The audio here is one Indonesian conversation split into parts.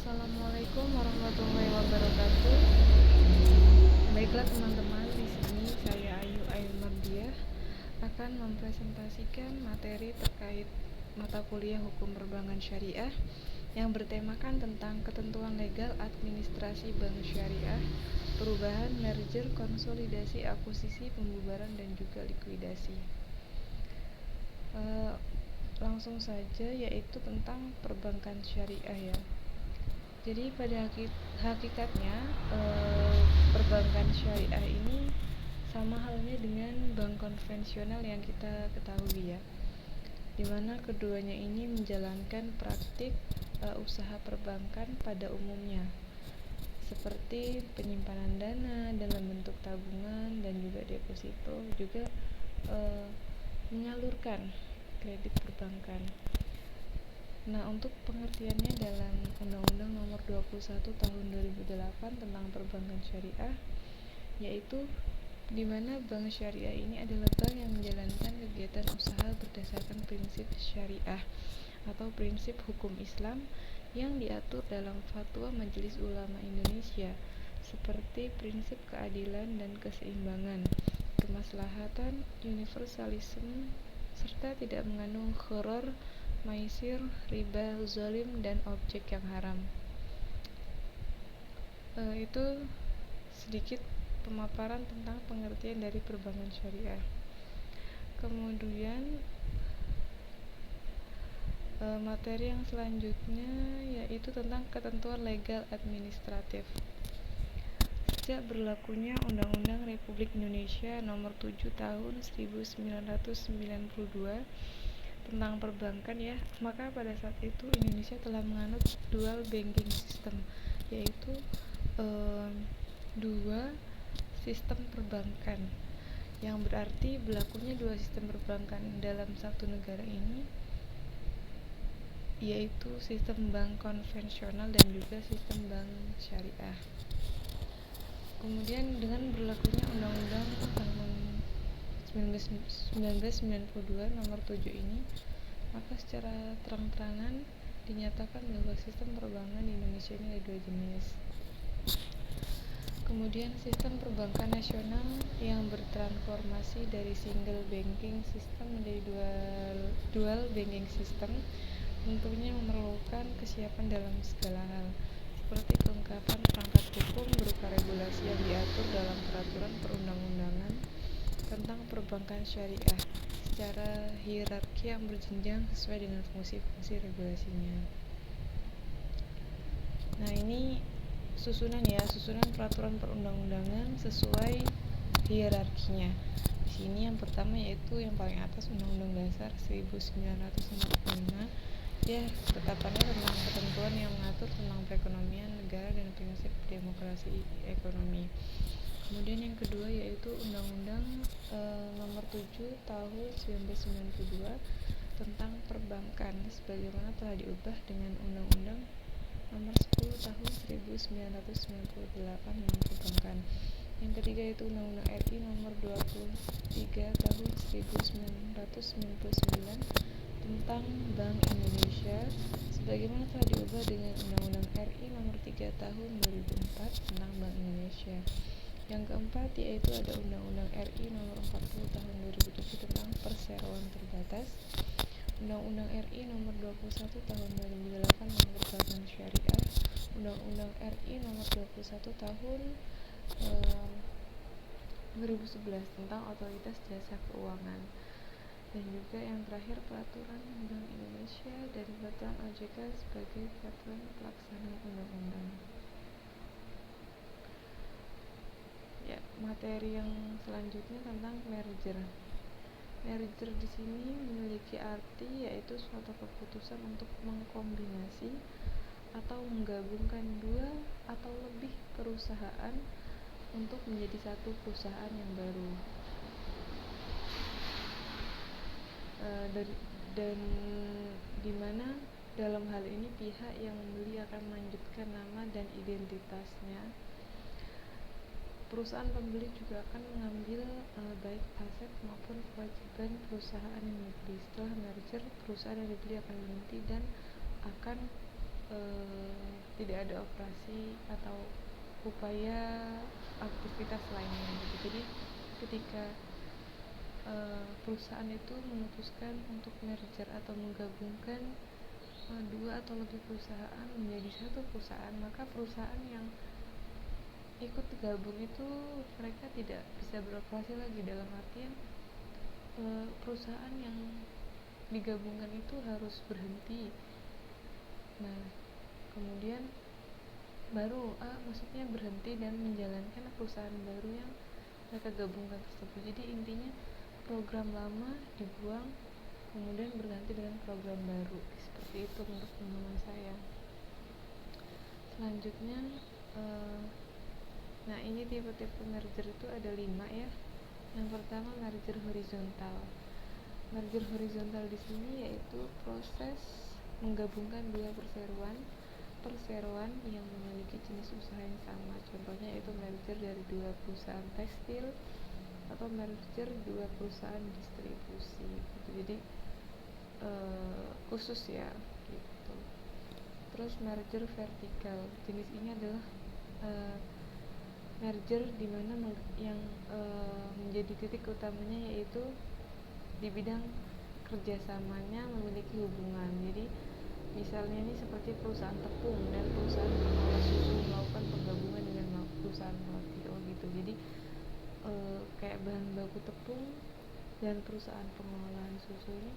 Assalamualaikum warahmatullahi wabarakatuh. Baiklah teman-teman, di sini saya Ayu Mardiah akan mempresentasikan materi terkait mata kuliah Hukum Perbankan Syariah yang bertemakan tentang ketentuan legal administrasi bank syariah, perubahan, merger, konsolidasi, akuisisi, pembubaran, dan juga likuidasi. Langsung saja, yaitu tentang perbankan syariah ya. Jadi pada hakikatnya perbankan syariah ini sama halnya dengan bank konvensional yang kita ketahui ya, dimana keduanya ini menjalankan praktik usaha perbankan pada umumnya, seperti penyimpanan dana dalam bentuk tabungan dan juga deposito, juga menyalurkan kredit perbankan. Nah, untuk pengertiannya dalam Undang-Undang Nomor 21 Tahun 2008 tentang Perbankan Syariah, yaitu di mana bank syariah ini adalah bank yang menjalankan kegiatan usaha berdasarkan prinsip syariah atau prinsip hukum Islam yang diatur dalam Fatwa Majelis Ulama Indonesia, seperti prinsip keadilan dan keseimbangan, kemaslahatan, universalisme, serta tidak mengandung gharar, maisir, riba, zalim, dan objek yang haram. Itu sedikit pemaparan tentang pengertian dari perbankan syariah. Kemudian materi yang selanjutnya yaitu tentang ketentuan legal administratif. Sejak berlakunya Undang-Undang Republik Indonesia Nomor 7 Tahun 1992 tentang perbankan ya, maka pada saat itu Indonesia telah menganut dual banking system, yaitu dua sistem perbankan, yang berarti berlakunya dua sistem perbankan dalam satu negara ini, yaitu sistem bank konvensional dan juga sistem bank syariah. Kemudian dengan berlakunya Undang-Undang tahun 1992 nomor 7 ini, maka secara terang-terangan dinyatakan bahwa sistem perbankan di Indonesia ini ada dua jenis. Kemudian sistem perbankan nasional yang bertransformasi dari single banking system menjadi dual banking system tentunya memerlukan kesiapan dalam segala hal, seperti kelengkapan perangkat hukum berupa regulasi yang diatur dalam peraturan perundang-undangan tentang perbankan syariah secara hierarki yang berjenjang sesuai dengan fungsi-fungsi regulasinya. Nah, ini susunan peraturan perundang-undangan sesuai hierarkinya. Di sini yang pertama yaitu yang paling atas Undang-Undang Dasar 1945, ya, ketetapannya tentang ketentuan yang mengatur tentang perekonomian negara dan prinsip demokrasi ekonomi. Kemudian yang kedua yaitu Undang-Undang Nomor 7 Tahun 1992 tentang perbankan, sebagaimana telah diubah dengan Undang-Undang Nomor 10 Tahun 1998 tentang perbankan. Yang ketiga yaitu Undang-Undang RI Nomor 23 Tahun 1999 tentang Bank Indonesia, sebagaimana telah diubah dengan Undang-Undang RI Nomor 3 Tahun 2004 tentang Bank Indonesia. Yang keempat yaitu ada Undang-Undang RI Nomor 40 Tahun 2007 tentang perseroan terbatas, Undang-Undang RI Nomor 21 Tahun 2008 tentang perbankan syariah, Undang-Undang RI Nomor 21 Tahun 2011 tentang otoritas jasa keuangan, dan juga yang terakhir peraturan Bank Indonesia dan peraturan OJK sebagai peraturan pelaksana undang-undang. Ya, materi yang selanjutnya tentang merger. Merger di sini memiliki arti yaitu suatu keputusan untuk mengkombinasi atau menggabungkan dua atau lebih perusahaan untuk menjadi satu perusahaan yang baru. Dan di mana dalam hal ini pihak yang membeli akan melanjutkan nama dan identitasnya. Perusahaan pembeli juga akan mengambil baik aset maupun kewajiban perusahaan yang dibeli. Setelah merger, perusahaan yang dibeli akan berhenti dan akan tidak ada operasi atau upaya aktivitas lainnya gitu. Jadi ketika perusahaan itu memutuskan untuk merger atau menggabungkan dua atau lebih perusahaan menjadi satu perusahaan, maka perusahaan yang ikut gabung itu mereka tidak bisa beroperasi lagi, dalam artian perusahaan yang digabungkan itu harus berhenti. Nah, kemudian baru maksudnya berhenti dan menjalankan perusahaan baru yang mereka gabungkan tersebut. Jadi intinya program lama dibuang, kemudian berganti dengan program baru. Seperti itu menurut pemahaman saya. Selanjutnya, nah ini tipe-tipe merger itu ada 5 ya. Yang pertama merger horizontal. Merger horizontal di sini yaitu proses menggabungkan dua perseroan yang memiliki jenis usaha yang sama. Contohnya itu merger dari dua perusahaan tekstil atau merger dua perusahaan distribusi gitu. Jadi khusus ya gitu. Terus merger vertikal, jenis ini adalah merger di mana yang menjadi titik utamanya yaitu di bidang kerjasamanya memiliki hubungan. Jadi misalnya ini seperti perusahaan tepung dan perusahaan pengolah susu melakukan penggabungan dengan perusahaan roti gitu. Jadi kayak bahan baku tepung dan perusahaan pengolahan susu ini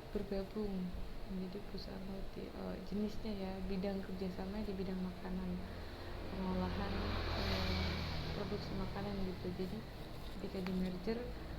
bergabung menjadi perusahaan roti. Jenisnya ya, bidang kerjasama di bidang makanan, pengolahan produksi makanan gitu. Jadi ketika di merger